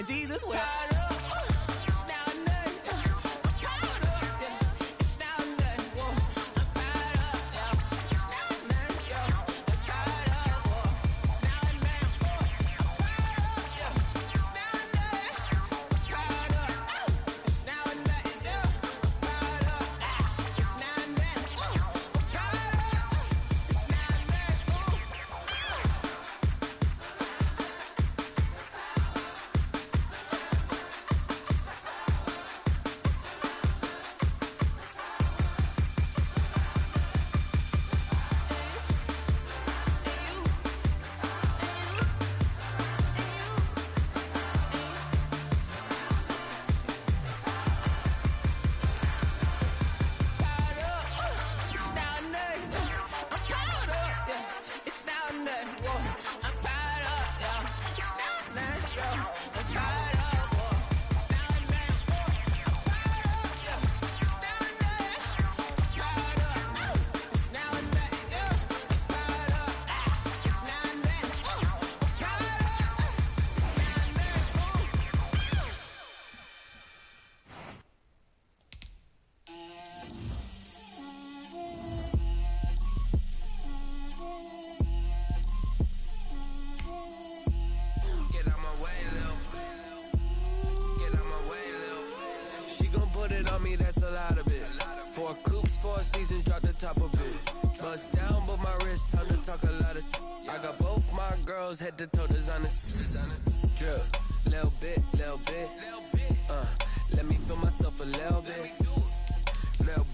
Jesus will. That's a lot of it. For a coupe, 4 seasons, drop the top of it. Bust down, but my wrist, time to talk a lot of. I got both my girls head to toe designer. Drip, little bit. Let me feel myself a little bit. Little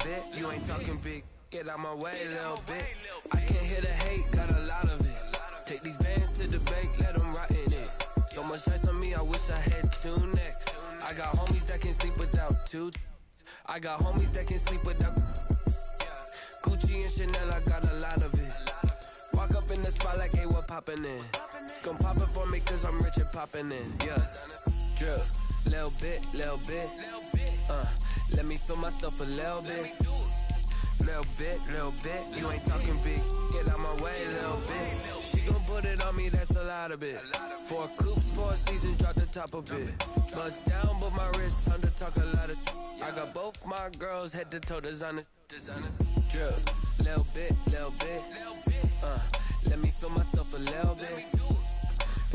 bit. You ain't talking big. Get out my way, little bit. I can't hear the hate, got a lot of it. Take these bands to the bank, let them rot in it. So much ice on me, I wish I had 2 necks. I got homies that can sleep without 2. I got homies that can sleep without Gucci and Chanel, I got a lot of it. Walk up in the spot like, hey, what poppin' in? Gon' pop it for me cause I'm rich and poppin' in. Yeah, drip, little bit. Let me feel myself a little bit. Little bit. You ain't talking big. Get out my way, little bit. She gon' put it on me, that's a lot of it. For a coupe, 4 seasons, drop the top of it. Bust down, but my wrist, time to talk a lot of. I got both my girls head to toe designer. Drip, little bit. Let me feel myself a little bit.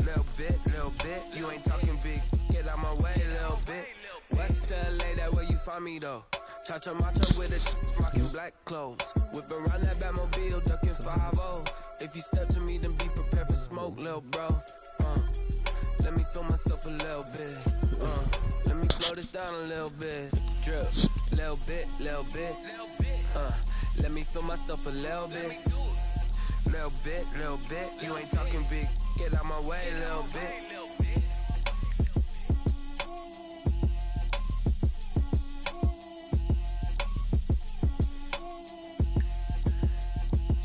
Little bit. You ain't talking big. Get out my way, little bit. West LA, that where you find me though. Cha-cha macha with a rockin' black clothes. Whip around that Batmobile, duckin' 5-0. If you step to me, then be prepared for smoke, lil' bro. Let me feel myself a little bit. Let me slow this down a little bit. Drip, little bit. Let me feel myself a little bit. Little bit. You ain't talking big. Get out my way, little bit.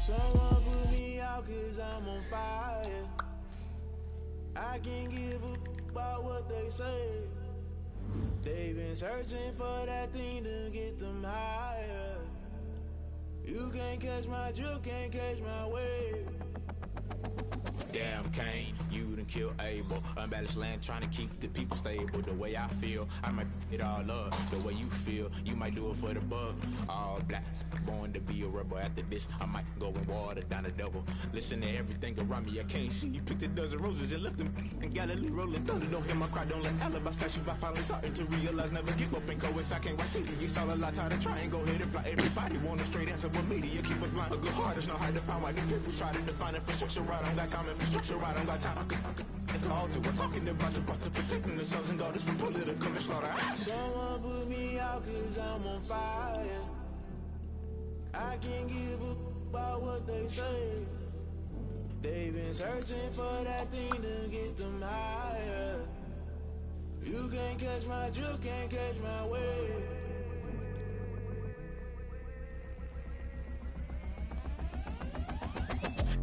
Someone put me out cause I'm on fire. I can't give a about what they say. They've been searching for that thing to get them higher. You can't catch my drift, can't catch my wave. Damn Kane, you done killed Abel. Unbalanced land trying to keep the people stable. The way I feel, I might it all up. The way you feel, you might do it for the bug. All black, born to be a rebel. After this, I might go and water down the double. Listen to everything around me, I can't see. You picked a dozen roses and left them in Galilee rolling thunder. Don't hear my cry, don't let alibis pass you. I finally starting to realize, never give up and coincide. I can't watch TV, it's all a lot. Tired of trying, go ahead and fly. Everybody want a straight answer, but media keep us blind. A good heart is not hard to find. Why the people try to define infrastructure right? I don't got time, infrastructure right? I don't got time. I could call to. We're talking about you, but to protecting the sons and daughters from political and slaughter. Someone put me out cause I'm on fire. I can't give a about what they say. They've been searching for that thing to get them higher. You can't catch my drift, can't catch my wave.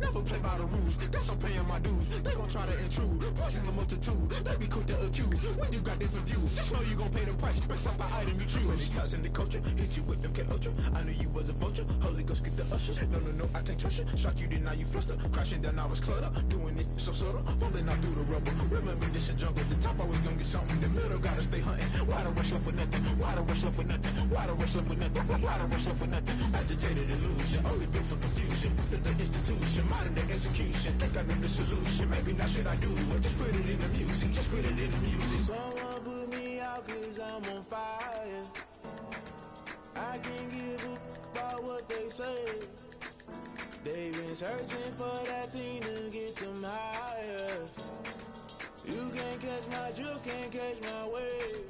Never play by the rules, guess I'm paying my dues. They gon' try to intrude, poison the multitude. They be quick to accuse, when you got different views. Just know you gon' pay the price, based off the item you choose. Many ties in the culture, hit you with them K Ultra. I knew you was a vulture, Holy Ghost get the ushers. No, I can't trust you. Shock you, then now you fluster. Crashing down, I was clutter. Doing this so subtle, falling out through the rubble. Remember this a jungle, the girl gotta stay hunting. Why the rush love for nothing? Why the rush love for nothing? Why the rush love for nothing? Why the rush love for nothing? Agitated illusion, only built for confusion. The institution, modern day execution. Think I know the solution. Maybe not should I do it? Just put it in the music. Just put it in the music. Someone put me out 'cause I'm on fire. I can't give a about what they say. They've been searching for that thing to get them higher. You can't catch my drift, can't catch my wave.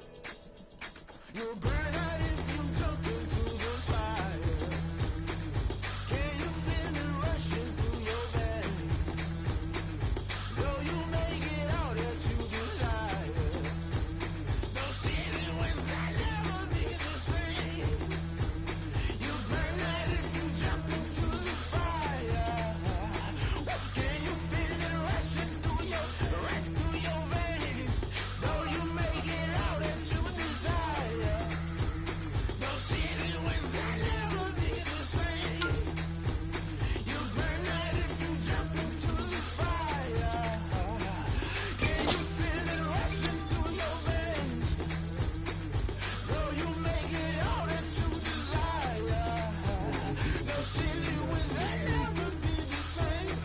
You'll burn out if you jump into the fire. Can you feel it rushing through your veins? Though you make it all that you desire. No ceiling wins that never be the same. You burn out if you jump into the fire. Can you feel it rushing through your veins? Though you make it all that you desire. No ceiling wins that never be the same. You burn out if you jump into the fire. Can you feel it rushing through your veins? Though you make it all that you desire. No ceiling wins that never be the same.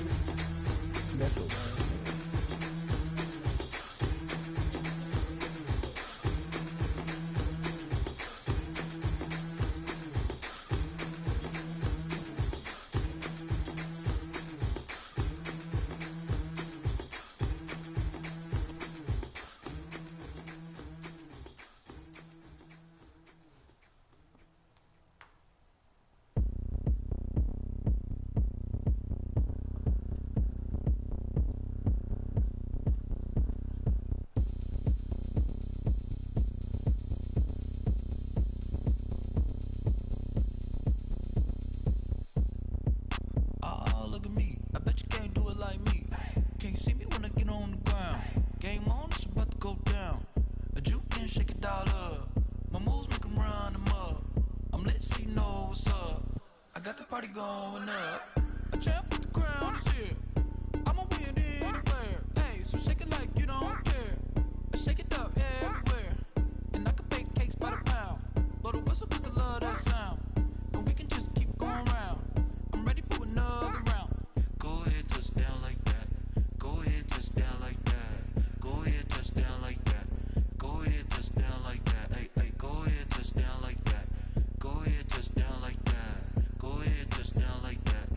Oh, look at me. I bet you can't do it like me. Can't see me when I get on the ground. Game on, it's about to go down. A juke can shake it all up. My moves make 'em run them up. I'm lit so you know what's up. I got the party going up. A champ with the crown is here. I'ma win anywhere. Hey, so shake it like you don't care. I shake it up everywhere. And I can bake cakes by the pound. Blow the whistle 'cause I love that sound. And we can just keep going round. I'm ready for another round. Go ahead, touch down like that. Go ahead, touch down like that. Go ahead, touch down like that. Go ahead, touch down like that. Hey, hey, go ahead, touch down like that. Go ahead, touch down like that. Go ahead, touch down like that.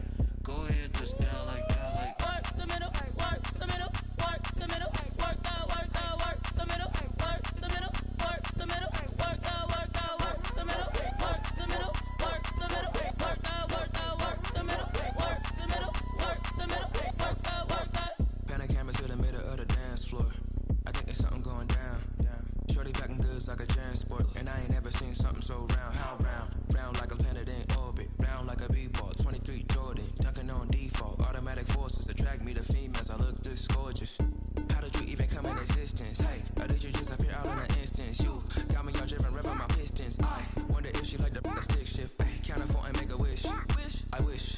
Go ahead, touch down like that. Like work the middle, work the middle, work the middle, work that, work that, work the middle, work the middle, work the middle, work that, work that, work the middle, work the middle, work the middle, work that, work that, work the middle, work the middle, work the middle, work that, work that. Pan the camera to the middle of the dance floor. I think there's something going down. Shorty packing goods like a transport. And I ain't never seen something so round. How round? Round like a planet in orbit. Round like a b-ball. 23 Jordan. Dunking on default. Automatic forces attract me to females. I look this gorgeous. How did you even come in existence? Hey, or did you just appear out in an instance? You got me all driven, revving my pistons. I wonder if she like the stick shift. Hey, count a 4 and make a wish. I wish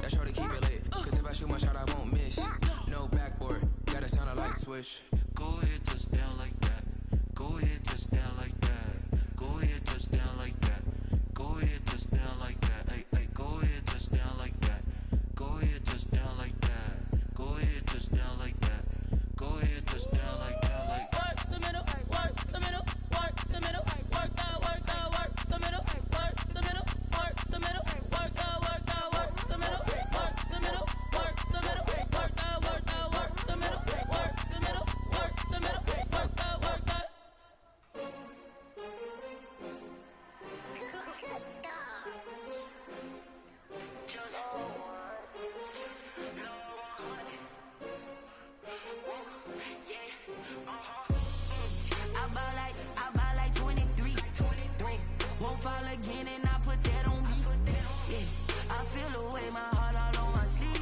that shorty keep it lit. 'Cause if I shoot my shot, I won't miss. No backboard. Gotta sound a light switch. Go ahead, touch down like that. Go ahead, touch down like that. Go ahead, touch down like that. Go ahead, touch down like that. Hey, hey, go ahead, touch down like that. Go ahead, touch down like that. Go ahead, touch down like that. Go ahead, touch down like that. Like work the middle, work the middle, work the middle, work that, work that, work the middle, work the middle, work the middle, work that, work that, work the middle, work the middle, work the middle, work that, work that, work the middle, work the middle, work the middle, work that, work that. I buy like 23. Won't fall again and I put that on me. Yeah, I feel the way my heart all on my sleeve.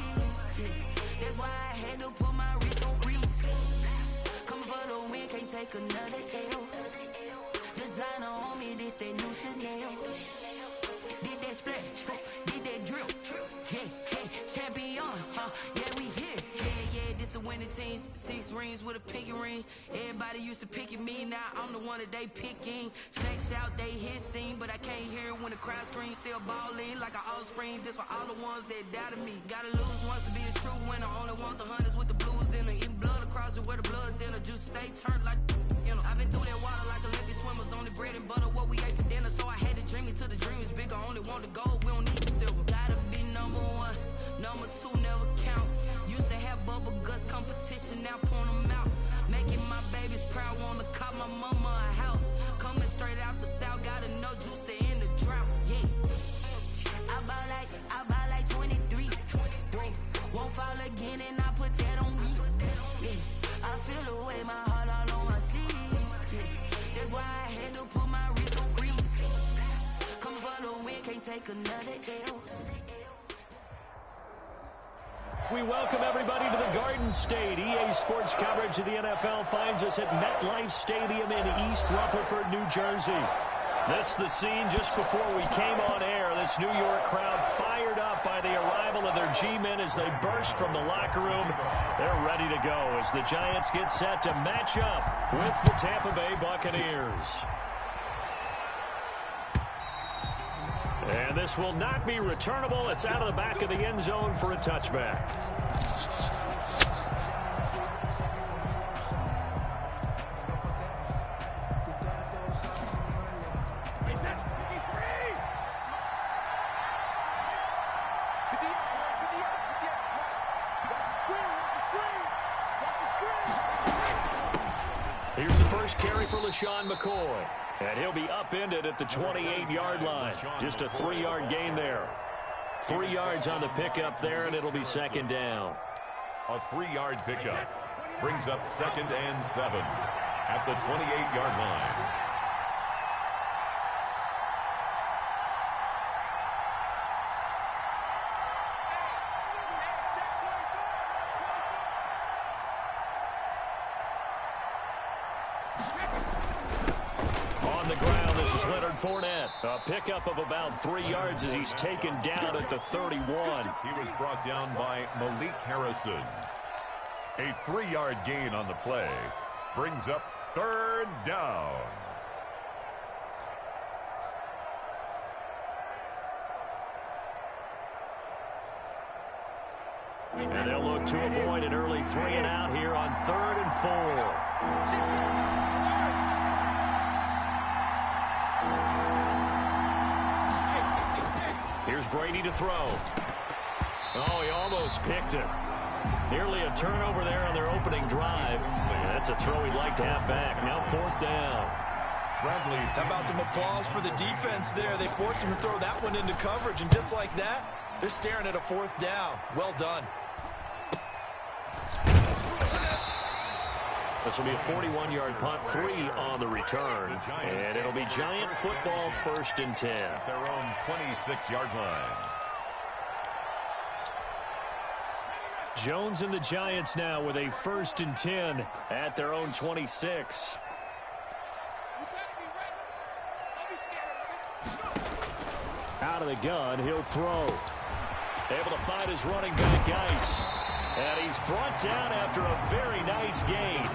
Yeah, that's why I had to put my wrist on freeze. Coming for the win, can't take another L. Designer on me, this that new Chanel. Did that splash, did that drill. Yeah, champion, yeah, we here. Yeah, this the winning teams, 6 rings with a pinky ring. Everybody used to picking me, now I'm the one that they picking. Snakes out, they hit scene, but I can't hear it when the crowd screams. Still balling like an offspring. This for all the ones that doubted me. Gotta lose once to be a true winner. Only want the hunters with the blues in it. Eating blood across it where the blood thinner. Juice stay turned like you know. I've been through that water like Olympic swimmers. Only bread and butter what we ate for dinner. So I had to dream it till the dream is bigger. Only want the gold, we don't need the silver. Gotta be number 1, number 2 never count. Used to have bubble guts competition, now point them out. Making my babies proud, wanna cop my mama a house. Coming straight out the south, got enough juice to end the drought. Yeah. I buy like 23. Won't fall again and I put that on me. Yeah. I feel the way, my heart all on my sleeve. Yeah. That's why I had to put my wrist on freeze. Coming for the win, can't take another L. We welcome everybody to the Garden State. EA Sports coverage of the NFL finds us at MetLife Stadium in East Rutherford, New Jersey. This is the scene just before we came on air. This New York crowd fired up by the arrival of their G-men as they burst from the locker room. They're ready to go as the Giants get set to match up with the Tampa Bay Buccaneers. And this will not be returnable. It's out of the back of the end zone for a touchback. Here's the first carry for LaShawn McCoy. And he'll be upended at the 28-yard line. Just a 3-yard gain there. 3 yards on the pickup there, and it'll be second down. A 3-yard pickup brings up 2nd and 7 at the 28-yard line. Fournette, a pickup of about 3 yards as he's taken down at the 31. He was brought down by Malik Harrison. A 3-yard gain on the play brings up 3rd down. And they'll look to avoid an early 3-and-out here on 3rd and 4. Here's Brady to throw. Oh, he almost picked it. Nearly a turnover there on their opening drive. That's a throw he'd like to have back. Now 4th down. Bradley. How about some applause for the defense there? They forced him to throw that one into coverage, and just like that, they're staring at a 4th down. Well done. This will be a 41-yard punt, 3 on the return. And it'll be Giant football, 1st and 10. Their own 26-yard line. Jones and the Giants now with a 1st and 10 at their own 26. Out of the gun, he'll throw. Able to find his running back, Ice. And he's brought down after a very nice gain.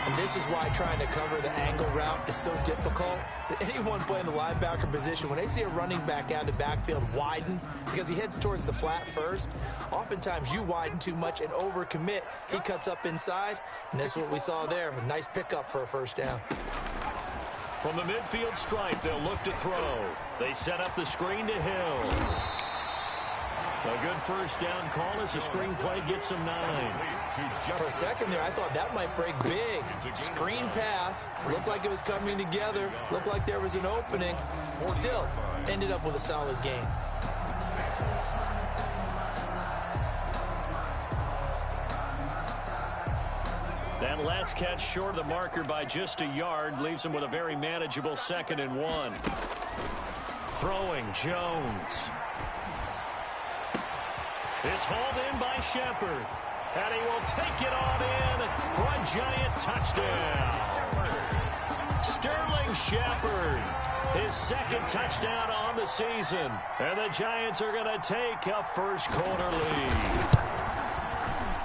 And this is why trying to cover the angle route is so difficult. Anyone playing the linebacker position, when they see a running back out of the backfield widen, because he heads towards the flat first, oftentimes you widen too much and overcommit. He cuts up inside, and that's what we saw there. A nice pickup for a 1st down. From the midfield stripe, they'll look to throw. They set up the screen to Hill. A good 1st down call as the screen play gets him 9. For a second there, I thought that might break big. Screen pass. Looked like it was coming together. Looked like there was an opening. Still, ended up with a solid gain. That last catch short of the marker by just a yard leaves him with a very manageable 2nd and 1. Throwing, Jones. It's hauled in by Shepard. And he will take it on in for a Giant touchdown. Sterling Shepard, his 2nd touchdown on the season. And the Giants are going to take a 1st quarter lead.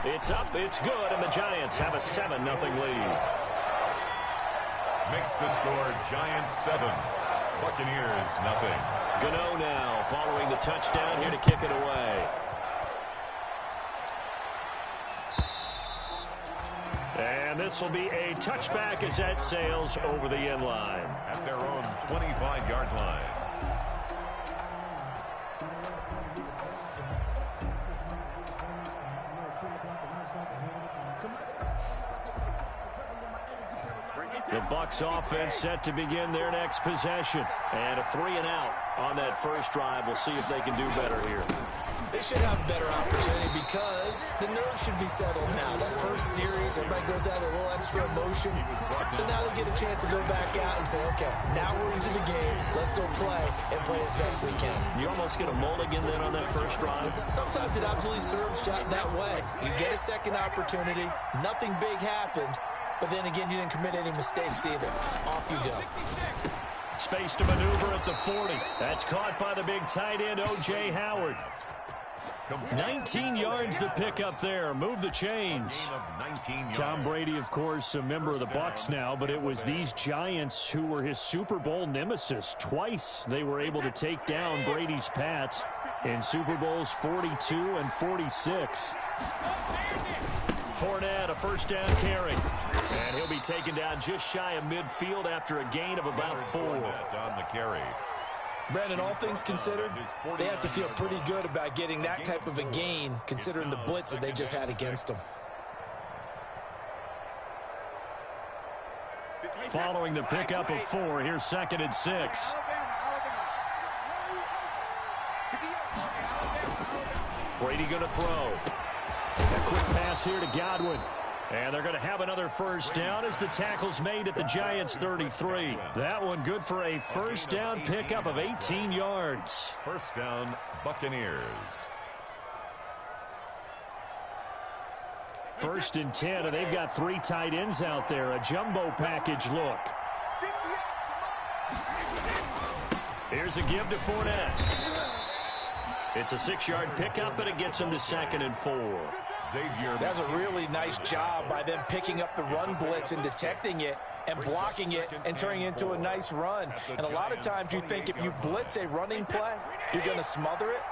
It's up, it's good, and the Giants have a 7-0 lead. Makes the score Giants 7, Buccaneers 0. Gano now following the touchdown here to kick it away. And this will be a touchback as that sails over the end line. At their own 25-yard line. The Bucs offense set to begin their next possession. And a 3-and-out on that first drive. We'll see if they can do better here. They should have a better opportunity because the nerves should be settled now. That first series, everybody goes out with a little extra emotion. So now they get a chance to go back out and say, okay, now we're into the game. Let's go play and play as best we can. You almost get a mulligan then on that first drive. Sometimes it absolutely serves that way. You get a second opportunity. Nothing big happened. But then again, you didn't commit any mistakes either. Off you go. Space to maneuver at the 40. That's caught by the big tight end, O.J. Howard. 19 yards to pick up there. Move the chains. Tom Brady, of course, a member of the Bucs now, but it was these Giants who were his Super Bowl nemesis. Twice they were able to take down Brady's Pats in Super Bowls 42 and 46. Fournette, a first down carry. And he'll be taken down just shy of midfield after a gain of about 4. On the carry. Brandon, all things considered, they have to feel pretty good about getting that type of a gain, considering the blitz that they just had against them. Following the pickup of 4, here's 2nd and 6. Brady going to throw. A quick pass here to Godwin. And they're going to have another first down as the tackle's made at the Giants' 33. That one good for a first down pickup of 18 yards. First down, Buccaneers. 1st and 10, and they've got 3 tight ends out there. A jumbo package look. Here's a give to Fournette. It's a 6-yard pickup, and it gets him to 2nd and 4. That's a really nice job by them picking up the run blitz and detecting it and blocking it and turning it into a nice run. And a lot of times you think if you blitz a running play, you're going to smother it.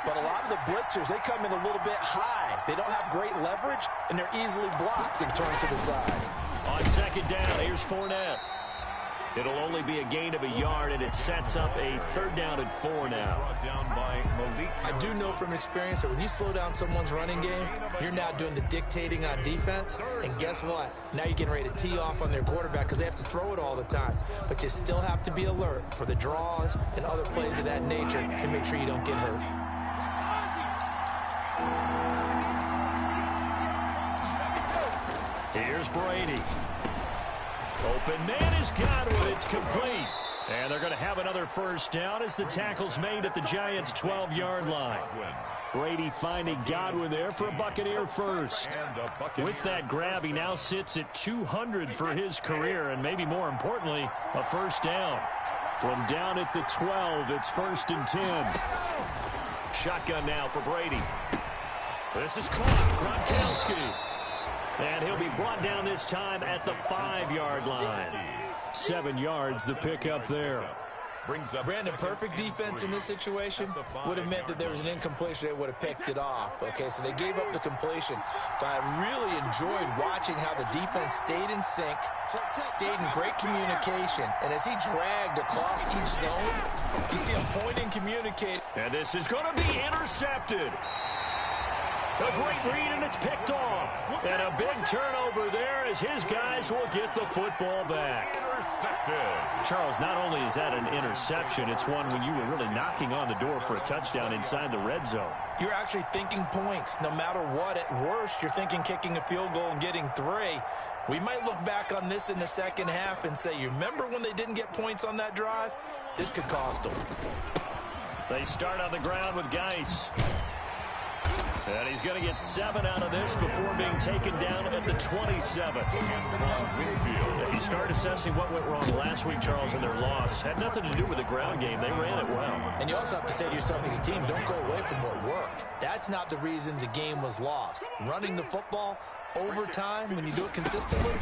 But a lot of the blitzers, they come in a little bit high. They don't have great leverage, and they're easily blocked and turned to the side. On 2nd down, here's Fournette. It'll only be a gain of a yard, and it sets up a 3rd down and 4 now. I do know from experience that when you slow down someone's running game, you're now doing the dictating on defense. And guess what? Now you're getting ready to tee off on their quarterback because they have to throw it all the time. But you still have to be alert for the draws and other plays of that nature and make sure you don't get hurt. Here's Brady. Open man is Godwin. It's complete. And they're going to have another first down as the tackle's made at the Giants' 12-yard line. Brady finding Godwin there for a Buccaneer first. With that grab, he now sits at 200 for his career, and maybe more importantly, a first down. From down at the 12, it's 1st and 10. Shotgun now for Brady. This is Gronkowski. And he'll be brought down this time at the 5-yard line. 7 yards the pickup there. Brandon, perfect defense in this situation would have meant that there was an incompletion. They would have picked it off. Okay, so they gave up the completion. But I really enjoyed watching how the defense stayed in sync, stayed in great communication. And as he dragged across each zone, you see him point and communicate. And this is going to be intercepted. A great read, and it's picked off. And a big turnover there as his guys will get the football back. Intercepted. Charles, not only is that an interception, it's one when you were really knocking on the door for a touchdown inside the red zone. You're actually thinking points. No matter what, at worst, you're thinking kicking a field goal and getting 3. We might look back on this in the second half and say, you remember when they didn't get points on that drive? This could cost them. They start on the ground with Geis. And he's going to get 7 out of this before being taken down at the 27. If you start assessing what went wrong last week, Charles, in their loss, had nothing to do with the ground game. They ran it well. And you also have to say to yourself as a team, don't go away from what worked. That's not the reason the game was lost. Running the football over time, when you do it consistently,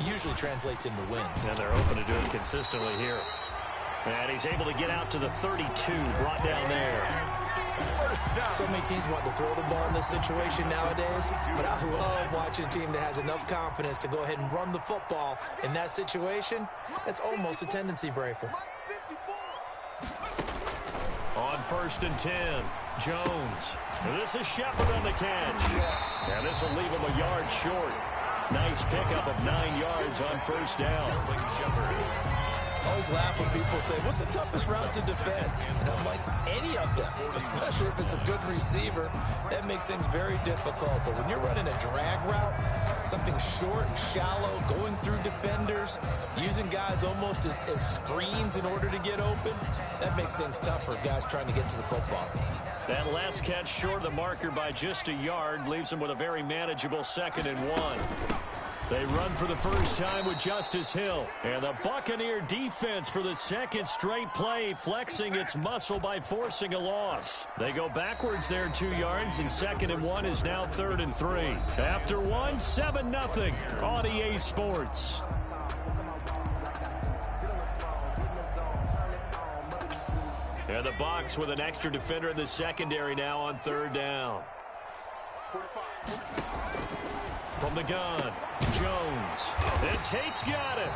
usually translates into wins. And they're hoping to do it consistently here. And he's able to get out to the 32, brought down there. So many teams want to throw the ball in this situation nowadays, but I love watching a team that has enough confidence to go ahead and run the football in that situation. That's almost a tendency breaker. On 1st and 10, Jones. This is Shepard on the catch. And this will leave him a yard short. Nice pickup of 9 yards on 1st down. I always laugh when people say, what's the toughest route to defend? And I'm like, any of them, especially if it's a good receiver. That makes things very difficult. But when you're running a drag route, something short, shallow, going through defenders, using guys almost as screens in order to get open, that makes things tough for guys trying to get to the football. That last catch short of the marker by just a yard leaves him with a very manageable 2nd and 1. They run for the first time with Justice Hill. And the Buccaneer defense for the second straight play, flexing its muscle by forcing a loss. They go backwards there 2 yards, and 2nd and 1 is now 3rd and 3. After one, 7-0 on EA Sports. And the Bucs with an extra defender in the secondary now on 3rd down. From the gun, Jones. And Tate's got it.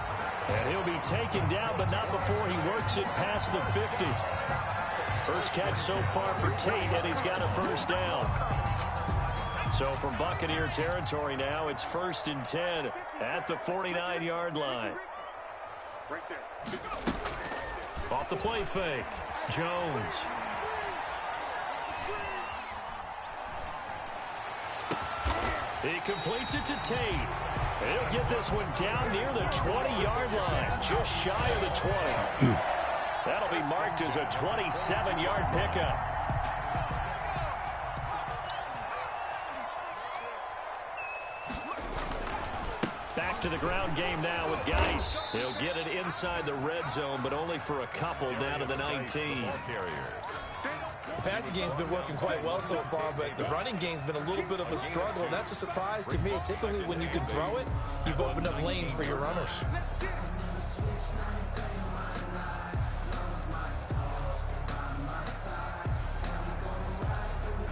And he'll be taken down, but not before he works it past the 50. First catch so far for Tate, and he's got a 1st down. So from Buccaneer territory now, it's 1st and 10 at the 49-yard line. Off the play fake, Jones. He completes it to Tate. He'll get this one down near the 20-yard line, just shy of the 20. That'll be marked as a 27-yard pickup. Back to the ground game now with Geis. He'll get it inside the red zone, but only for a couple down to the 19. The passing game's been working quite well so far, but the running game's been a little bit of a struggle, and that's a surprise to me. Typically, when you can throw it, you've opened up lanes for your runners.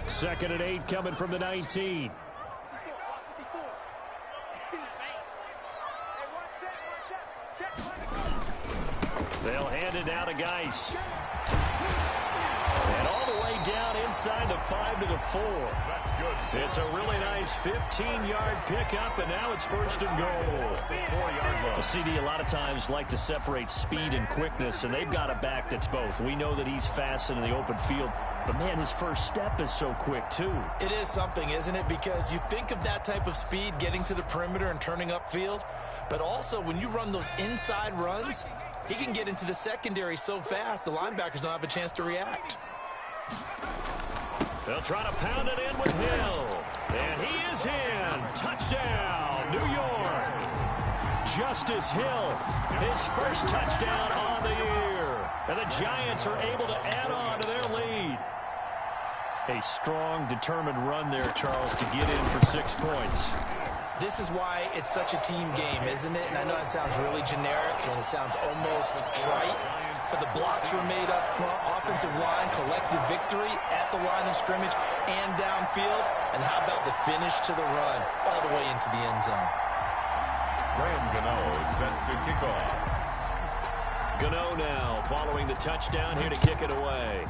Second and 8 coming from the 19. They'll hand it down to Geis. And all the way down inside the 5 to the 4. That's good. It's a really nice 15-yard pickup, and now it's 1st and goal. 4-yard line. The CD a lot of times like to separate speed and quickness, and they've got a back that's both. We know that he's fast in the open field, but, man, his first step is so quick, too. It is something, isn't it? Because you think of that type of speed getting to the perimeter and turning upfield, but also when you run those inside runs, he can get into the secondary so fast the linebackers don't have a chance to react. They'll try to pound it in with Hill. And he is in. Touchdown, New York. Justice Hill, his first touchdown on the year. And the Giants are able to add on to their lead. A strong, determined run there, Charles, to get in for 6 points. This is why it's such a team game, isn't it? And I know it sounds really generic and it sounds almost trite, but the blocks were made up front, offensive line, collective victory at the line of scrimmage and downfield. And how about the finish to the run all the way into the end zone? Graham Gano set to kick off. Gano now following the touchdown here to kick it away.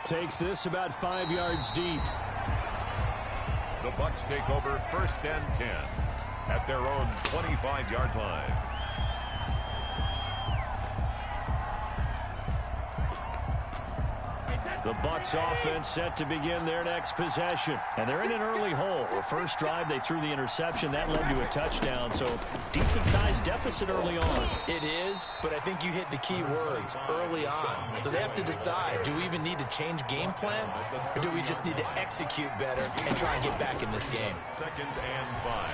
Takes this about 5 yards deep. The Bucs take over 1st and 10 at their own 25-yard line. The Bucs offense set to begin their next possession. And they're in an early hole. The first drive, they threw the interception. That led to a touchdown. So decent-sized deficit early on. It is, but I think you hit the key words, early on. So they have to decide, do we even need to change game plan? Or do we just need to execute better and try and get back in this game? 2nd and 5.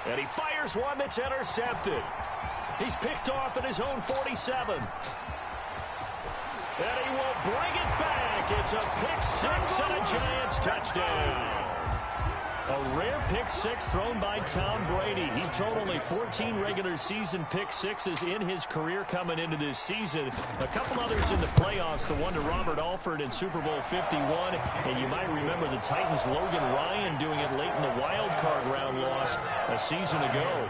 And he fires one that's intercepted. He's picked off at his own 47. And he will bring it back. It's a pick six and a Giants touchdown. A rare pick six thrown by Tom Brady. He'd thrown only 14 regular season pick sixes in his career coming into this season. A couple others in the playoffs, the one to Robert Alford in Super Bowl 51. And you might remember the Titans' Logan Ryan doing it late in the wild card round loss a season ago.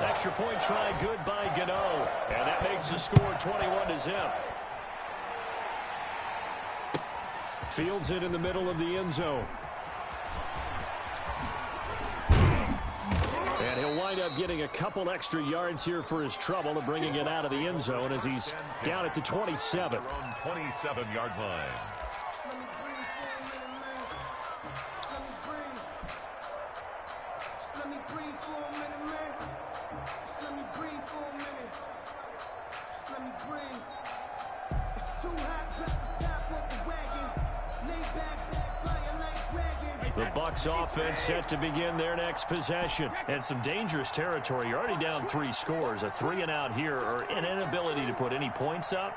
Extra point try, good by Gano. And that makes the score 21-0. Fields it in the middle of the end zone. And he'll wind up getting a couple extra yards here for his trouble and bringing it out of the end zone as he's down at the 27. 27-yard line. The Bucs offense set to begin their next possession. And some dangerous territory. You're already down 3 scores. A 3-and-out here or an inability to put any points up.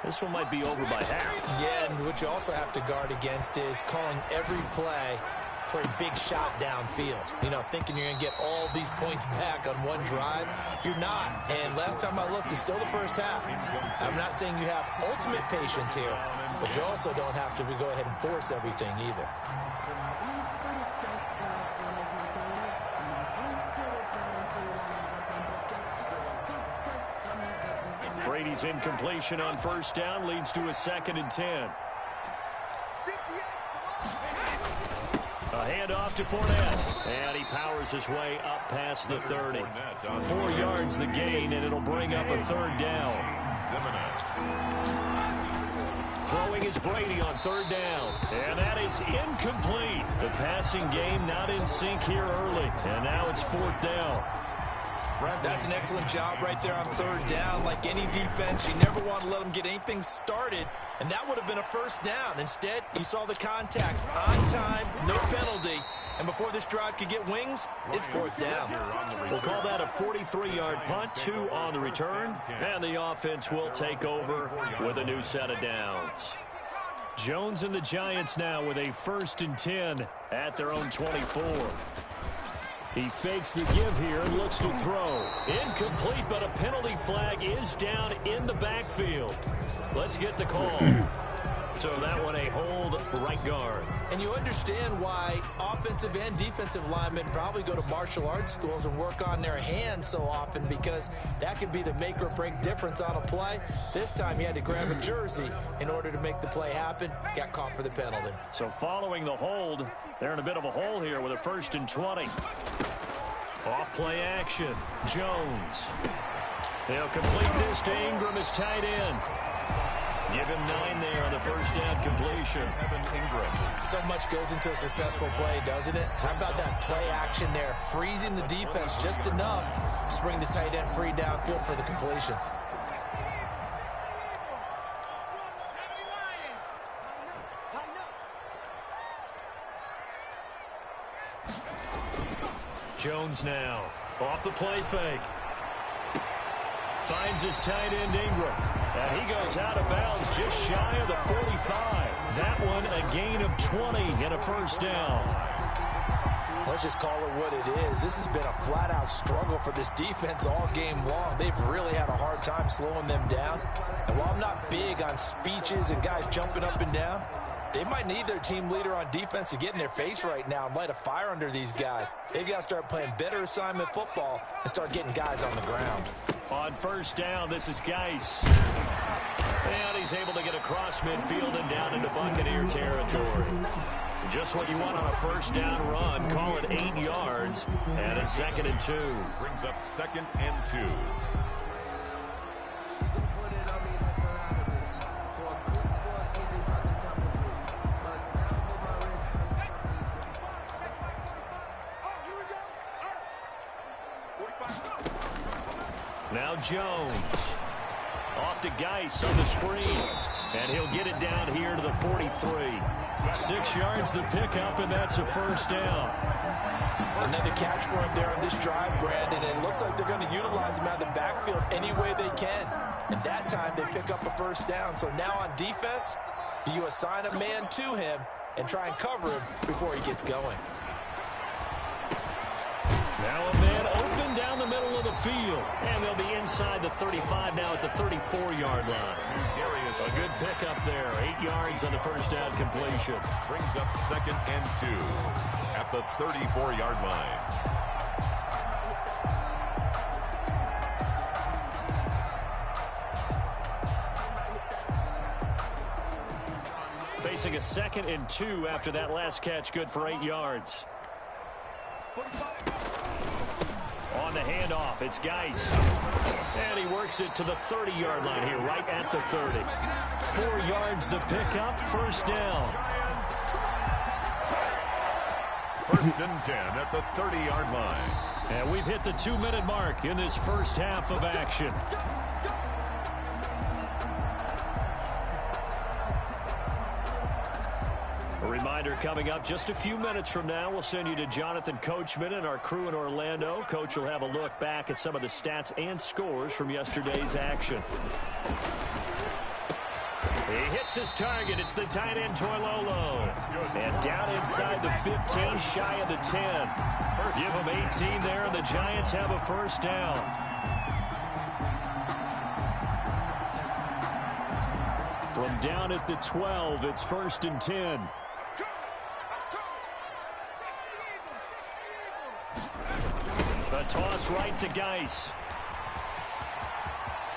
This one might be over by half. Yeah, and what you also have to guard against is calling every play for a big shot downfield. You know, thinking you're going to get all these points back on one drive. You're not. And last time I looked, it's still the first half. I'm not saying you have ultimate patience here, but you also don't have to go ahead and force everything either. Brady's incompletion on first down leads to a 2nd and 10. A handoff to Fournette. And he powers his way up past the 30. 4 yards the gain, and it'll bring up a 3rd down. Throwing is Brady on 3rd down. And that is incomplete. The passing game not in sync here early. And now it's 4th down. That's an excellent job right there on 3rd down. Like any defense, you never want to let them get anything started, and that would have been a 1st down. Instead, you saw the contact on time, no penalty, and before this drive could get wings, it's 4th down. We'll call that a 43-yard punt, 2 on the return, and the offense will take over with a new set of downs. Jones and the Giants now with a 1st and 10 at their own 24. He fakes the give here and looks to throw. Incomplete, but a penalty flag is down in the backfield. Let's get the call. So that one a hold right guard. And you understand why offensive and defensive linemen probably go to martial arts schools and work on their hands so often, because that could be the make or break difference on a play. This time he had to grab a jersey in order to make the play happen. Got caught for the penalty. So following the hold, they're in a bit of a hole here with a 1st and 20. Off play action. Jones. They'll complete this to Ingram as tight end. Give him 9 there on the 1st down completion. So much goes into a successful play, doesn't it? How about that play action there? Freezing the defense just enough to bring the tight end free downfield for the completion. Jones now. Off the play fake. Finds his tight end Ingram. And he goes out of bounds just shy of the 45. That one a gain of 20 and a 1st down. Let's just call it what it is. This has been a flat-out struggle for this defense all game long. They've really had a hard time slowing them down. And while I'm not big on speeches and guys jumping up and down, they might need their team leader on defense to get in their face right now and light a fire under these guys. They've got to start playing better assignment football and start getting guys on the ground. On 1st down, this is Geis. And he's able to get across midfield and down into Buccaneer territory. Just what you want on a 1st down run. Call it 8 yards. And it's 2nd and 2. Brings up 2nd and 2. Now Jones. Off to Geis on the screen. And he'll get it down here to the 43. 6 yards the pickup, and that's a first down. Another catch for him there on this drive, Brandon, and it looks like they're going to utilize him out of the backfield any way they can. And that time they pick up a first down. So now on defense, do you assign a man to him and try and cover him before he gets going? Now a man open down the middle of the field. And they'll be inside the 35 now at the 34-yard line. A good pickup there. 8 yards on the first down completion. Brings up 2nd and 2 at the 34-yard line. Facing a 2nd and 2 after that last catch, good for 8 yards. On the handoff, it's Geis. And he works it to the 30-yard line here, right at the 30. 4 yards the pickup, first down. 1st and 10 at the 30-yard line. And we've hit the 2-minute mark in this first half of action. A reminder coming up just a few minutes from now, we'll send you to Jonathan Coachman and our crew in Orlando. Coach will have a look back at some of the stats and scores from yesterday's action. He hits his target. It's the tight end, Toilolo. And down inside the 15, shy of the 10. Give him 18 there, and the Giants have a first down. From down at the 12, it's 1st and 10. The toss right to Geis.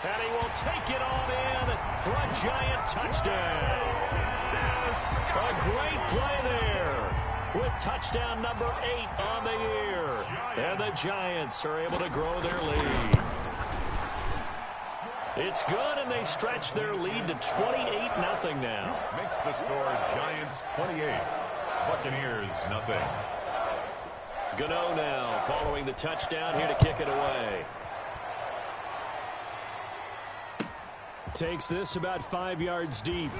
And he will take it on in for a Giant touchdown. A great play there with touchdown number 8 on the year. And the Giants are able to grow their lead. It's good, and they stretch their lead to 28-0 now. Makes the score Giants 28, Buccaneers 0. Gano now following the touchdown here to kick it away. Takes this about 5 yards deep.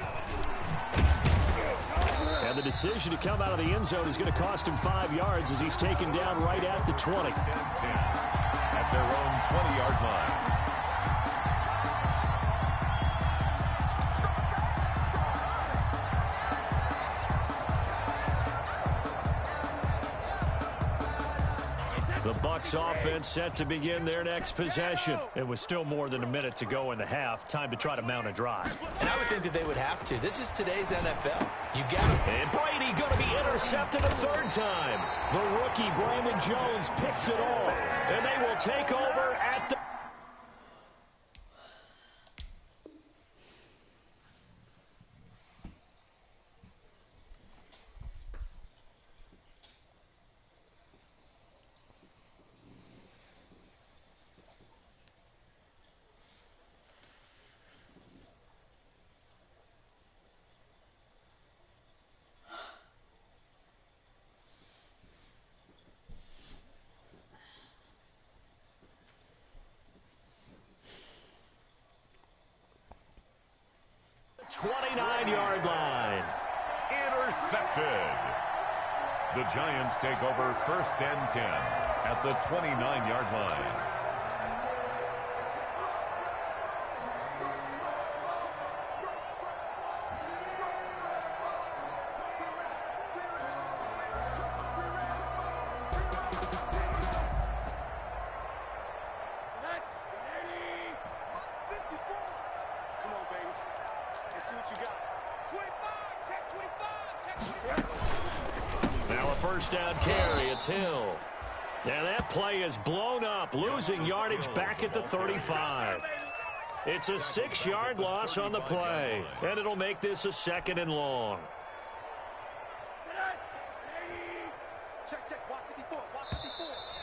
And the decision to come out of the end zone is going to cost him 5 yards as he's taken down right at the 20. At their own 20-yard line. The Bucs offense set to begin their next possession. It was still more than a minute to go in the half. Time to try to mount a drive. And I would think that they would have to. This is today's NFL. You got to. And Brady going to be intercepted a 3rd time. The rookie, Brandon Jones, picks it off. And they will take over at the... '29-yard line. Intercepted. The Giants take over 1st and 10 at the 29-yard line. Now a first down carry. It's Hill. And that play is blown up, losing yardage back at the 35. It's a 6-yard loss on the play, and it'll make this a 2nd and long.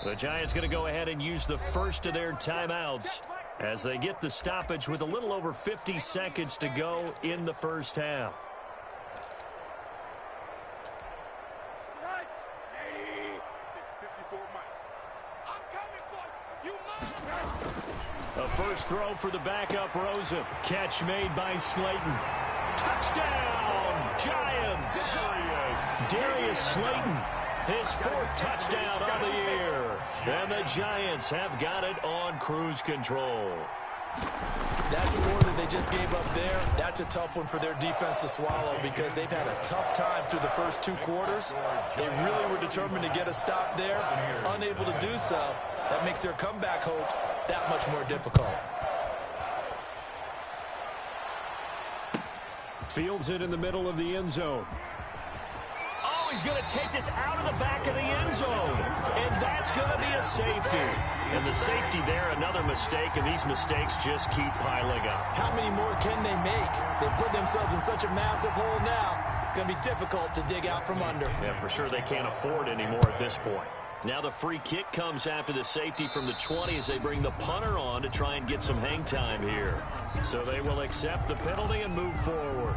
The Giants going to go ahead and use the first of their timeouts as they get the stoppage with a little over 50 seconds to go in the first half. A first throw for the backup Rosen. Catch made by Slayton. Touchdown, Giants. Darius Slayton, his 4th touchdown on the year. And the Giants have got it on cruise control. That score that they just gave up there, that's a tough one for their defense to swallow because they've had a tough time through the first 2 quarters. They really were determined to get a stop there, unable to do so. That makes their comeback hopes that much more difficult. Fields it in the middle of the end zone. Oh, he's going to take this out of the back of the end zone. And that's going to be a safety. And the safety there, another mistake, and these mistakes just keep piling up. How many more can they make? They put themselves in such a massive hole now. Going to be difficult to dig out from under. Yeah, for sure they can't afford anymore at this point. Now the free kick comes after the safety from the 20 as they bring the punter on to try and get some hang time here. So they will accept the penalty and move forward.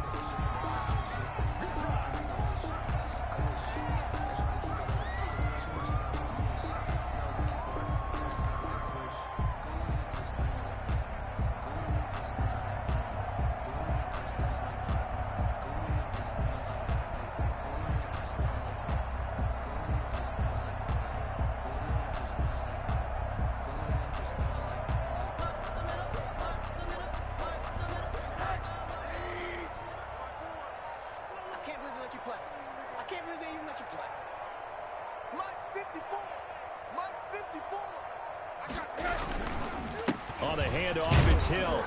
On the handoff, it's Hill.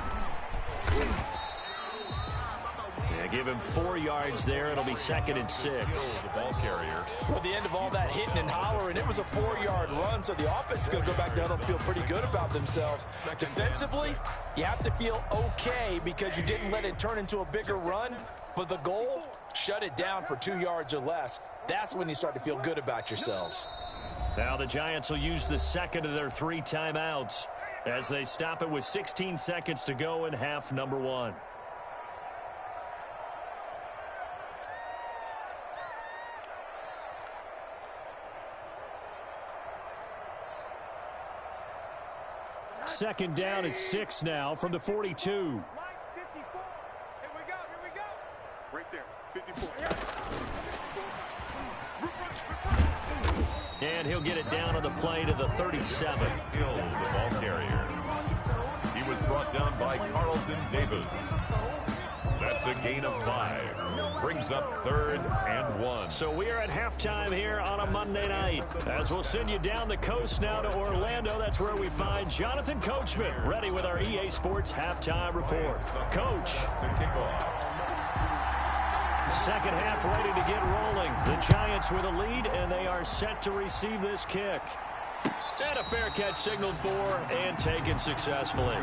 Yeah, give him 4 yards there. It'll be 2nd and 6. The ball carrier. Well, the end of all that hitting and hollering, it was a 4-yard run, so the offense is going to go back down and feel pretty good about themselves. Defensively, you have to feel okay because you didn't let it turn into a bigger run, but the goal, shut it down for 2 yards or less. That's when you start to feel good about yourselves. Now the Giants will use the 2nd of their 3 timeouts as they stop it with 16 seconds to go in half number 1. Second down at 6 now from the 42. Here we go. Right there, 54. And he'll get it down on the play to the 37. Hill, the ball carrier. He was brought down by Carlton Davis. That's a gain of 5. Brings up 3rd and 1. So we are at halftime here on a Monday night. As we'll send you down the coast now to Orlando. That's where we find Jonathan Coachman ready with our EA Sports halftime report. Coach. To kick off. Second half ready to get rolling. The Giants with a lead, and they are set to receive this kick. And a fair catch signaled for and taken successfully.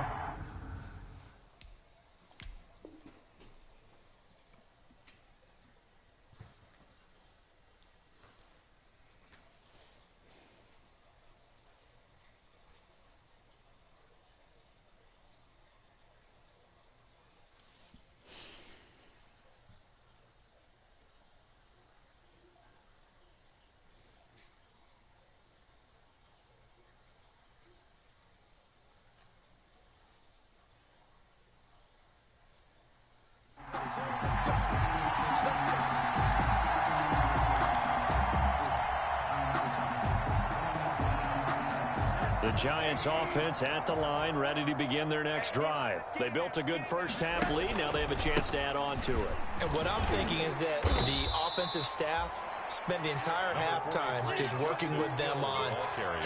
The Giants offense at the line, ready to begin their next drive. They built a good first half lead. Now they have a chance to add on to it. And what I'm thinking is that the offensive staff spent the entire halftime just working with them on,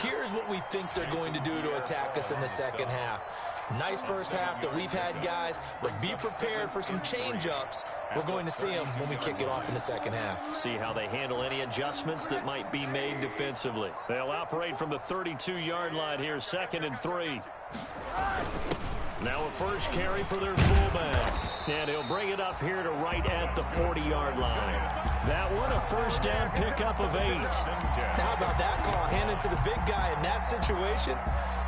here's what we think they're going to do to attack us in the second half. Nice first half that we've had, guys, but be prepared for some change-ups. We're going to see them when we kick it off in the second half. See how they handle any adjustments that might be made defensively. They'll operate from the 32-yard line here, 2nd and 3. Now a first carry for their fullback. And he'll bring it up here to right at the 40-yard line. That one, a first down pickup of 8. How about that call handed to the big guy in that situation?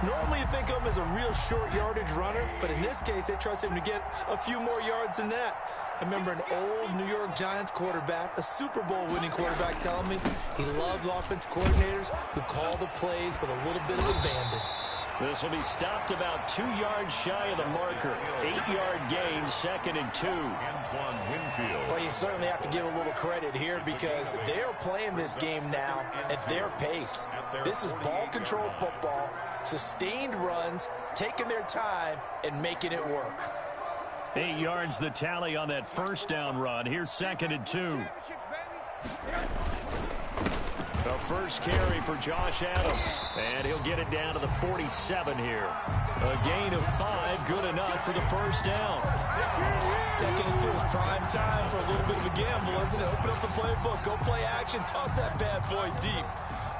Normally you think of him as a real short yardage runner, but in this case they trust him to get a few more yards than that. I remember an old New York Giants quarterback, a Super Bowl winning quarterback, telling me he loves offensive coordinators who call the plays with a little bit of abandon. This will be stopped about 2 yards shy of the marker. 8-yard gain, 2nd and 2. Well, you certainly have to give a little credit here because they're playing this game now at their pace. This is ball control football, sustained runs, taking their time, and making it work. 8 yards the tally on that first down run. Here's 2nd and 2. The first carry for Josh Adams, and he'll get it down to the 47 here. A gain of 5, good enough for the first down. 2nd and 2 is prime time for a little bit of a gamble, isn't it? Open up the playbook, go play action, toss that bad boy deep.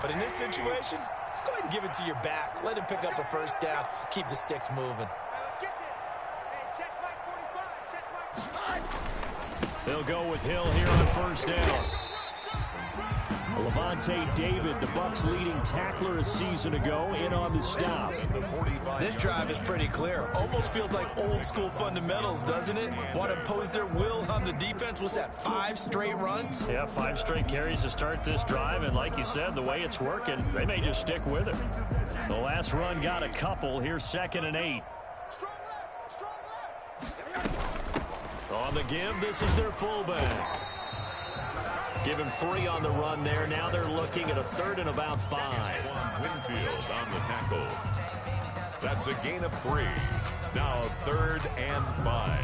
But in this situation, go ahead and give it to your back. Let him pick up a first down, keep the sticks moving. They'll go with Hill here on first down. Lavonte David, the Bucs' leading tackler a season ago, in on the stop. This drive is pretty clear. Almost feels like old school fundamentals, doesn't it? Want to impose their will on the defense. What's that, 5 straight runs? Yeah, 5 straight carries to start this drive, and like you said, the way it's working, they may just stick with it. The last run got a couple. Here's 2nd and 8. On the give, this is their fullback. Give him 3 on the run there. Now they're looking at a 3rd and about 5. Winfield on the tackle. That's a gain of 3. Now 3rd and 5.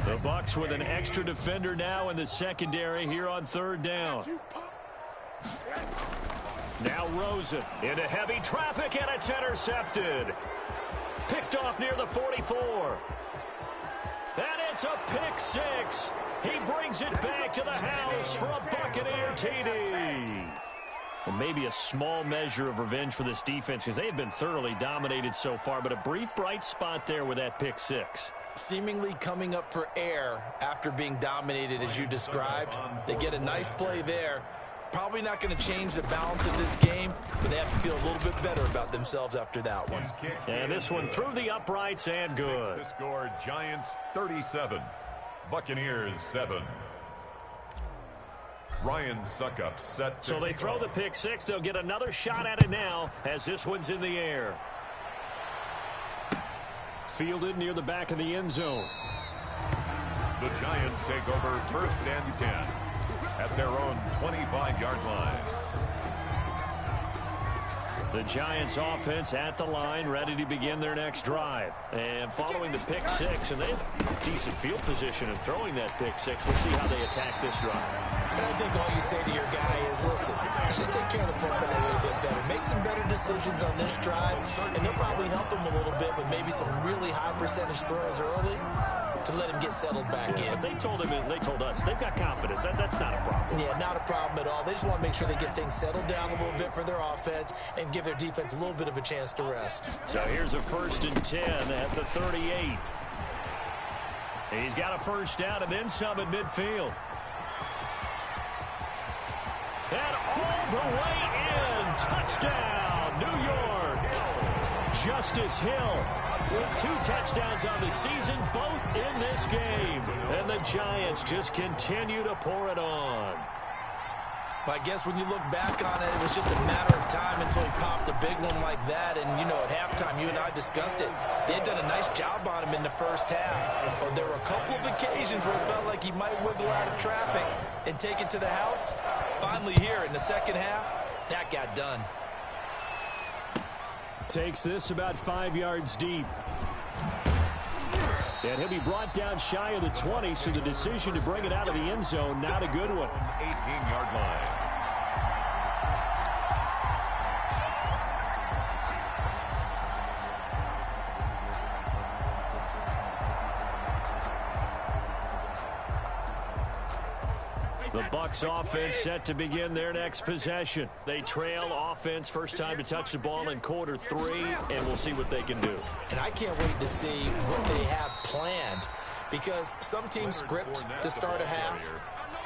The Bucs with an extra defender now in the secondary here on 3rd down. Now Rosen into heavy traffic, and it's intercepted. Picked off near the 44. And it's a pick 6. He brings it back to the house for a Buccaneer TD. And maybe a small measure of revenge for this defense because they have been thoroughly dominated so far, but a brief bright spot there with that pick 6. Seemingly coming up for air after being dominated as you described. They get a nice play there. Probably not going to change the balance of this game, but they have to feel a little bit better about themselves after that one. And this one through the uprights and good. The score, Giants 37, Buccaneers 7. Ryan Suckup set. So they throw the pick 6. They'll get another shot at it now as this one's in the air. Fielded near the back of the end zone. The Giants take over 1st and 10 at their own 25-yard line. The Giants offense at the line, ready to begin their next drive. And following the pick 6, and they have decent field position in throwing that pick 6. We'll see how they attack this drive. And I think all you say to your guy is, listen, just take care of the football a little bit better. Make some better decisions on this drive, and they'll probably help him a little bit with maybe some really high percentage throws early to let him get settled back in. They told him, they told us, they've got confidence. That's not a problem. Yeah, not a problem at all. They just want to make sure they get things settled down a little bit for their offense and give their defense a little bit of a chance to rest. So here's a 1st and 10 at the 38. He's got a first down and then some at midfield. And all the way in. Touchdown, New York. Justice Hill with 2 touchdowns on the season, both in this game. And the Giants just continue to pour it on. Well, I guess when you look back on it, it was just a matter of time until he popped a big one like that. And, you know, at halftime, you and I discussed it. They had done a nice job on him in the first half. But there were a couple of occasions where it felt like he might wiggle out of traffic and take it to the house. Finally here in the second half, that got done. Takes this about 5 yards deep. And he'll be brought down shy of the 20, so the decision to bring it out of the end zone, not a good one. 18-yard line. The Bucs offense set to begin their next possession. They trail offense, first time to touch the ball in quarter 3, and we'll see what they can do. And I can't wait to see what they have planned, because some teams script to start a half.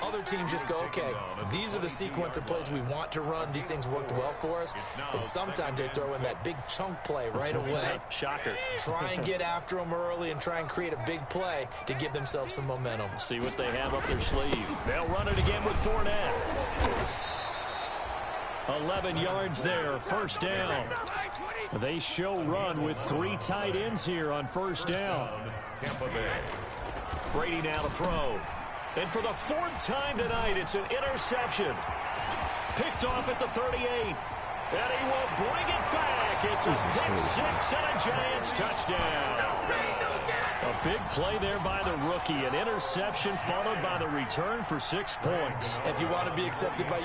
other teams just go, okay, these are the sequence of plays we want to run. These things worked well for us. And sometimes they throw in that big chunk play right away. Shocker. Try and get after them early and try and create a big play to give themselves some momentum. See what they have up their sleeve. They'll run it again with Fournette. 11 yards there, first down. They show run with 3 tight ends here on first down. Tampa Bay. Brady now to throw. And for the 4th time tonight, it's an interception. Picked off at the 38. And he will bring it back. It's a pick 6 and a Giants touchdown. A big play there by the rookie. An interception followed by the return for 6 points. If you want to be accepted by